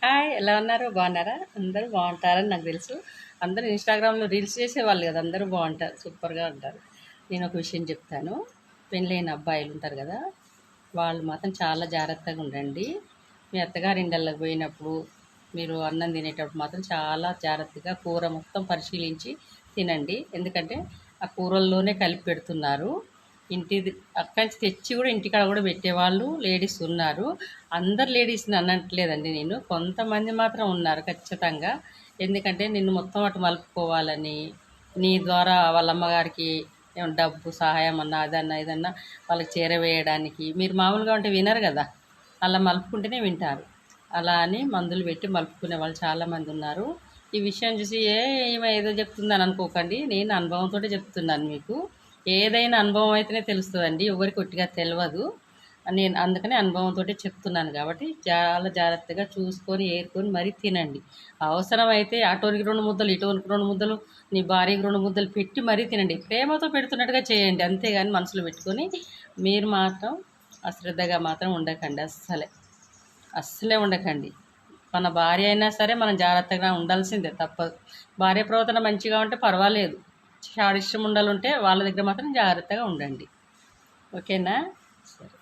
Hi, ఎలా ఉన్నారు? బాగున్నారా? అందరూ బాగుంటారని నాకు తెలుసు. అందరూ ఇన్స్టాగ్రామ్లో రీల్స్ చేసేవాళ్ళు కదా, అందరూ బాగుంటారు, సూపర్గా ఉంటారు. నేను ఒక విషయం చెప్తాను. పెళ్ళైన అబ్బాయిలు ఉంటారు కదా, వాళ్ళు మాత్రం చాలా జాగ్రత్తగా ఉండండి. మీ అత్తగారి ఇండళ్ళకి పోయినప్పుడు మీరు అన్నం తినేటప్పుడు మాత్రం చాలా జాగ్రత్తగా కూర మొత్తం పరిశీలించి తినండి. ఎందుకంటే ఆ కూరల్లోనే కలిపి పెడుతున్నారు. ఇంటి అక్కడి నుంచి తెచ్చి కూడా ఇంటికాడ కూడా పెట్టేవాళ్ళు లేడీస్ ఉన్నారు. అందరు లేడీస్ని అనట్లేదండి నేను, కొంతమంది మాత్రం ఉన్నారు ఖచ్చితంగా. ఎందుకంటే నిన్ను మొత్తం అటు మలుపుకోవాలని, నీ ద్వారా వాళ్ళ అమ్మగారికి ఏమన్నా డబ్బు సహాయం అన్నా అదన్నా ఇదన్నా వాళ్ళకి చేరవేయడానికి మీరు మామూలుగా ఉంటే వినరు కదా, అలా మలుపుకుంటేనే వింటారు. అలా అని మందులు పెట్టి మలుపుకునే వాళ్ళు చాలామంది ఉన్నారు. ఈ విషయం చూసి ఈమె ఏదో చెప్తుందని అనుకోకండి, నేను అనుభవంతో చెప్తున్నాను మీకు. ఏదైనా అనుభవం అయితేనే తెలుస్తుందండి, ఎవరికి ఒట్టిగా తెలియదు. నేను అందుకనే అనుభవంతో చెప్తున్నాను కాబట్టి చాలా జాగ్రత్తగా చూసుకొని ఏరుకొని మరీ తినండి. అవసరమైతే అటోనికి 2 ముద్దలు, ఇటోనికి 2 ముద్దలు, నీ భార్యకి 2 ముద్దలు పెట్టి మరీ తినండి. ప్రేమతో పెడుతున్నట్టుగా చేయండి, అంతేగాని మనసులో పెట్టుకొని మీరు మాత్రం అశ్రద్ధగా మాత్రం ఉండకండి. అస్సలే ఉండకండి. మన భార్య అయినా సరే మనం జాగ్రత్తగా ఉండాల్సిందే, తప్పదు. భార్య ప్రవర్తన మంచిగా ఉంటే పర్వాలేదు, షాడిష్టం ఉండాలంటే వాళ్ళ దగ్గర మాత్రం జాగ్రత్తగా ఉండండి. ఓకేనా? సరే.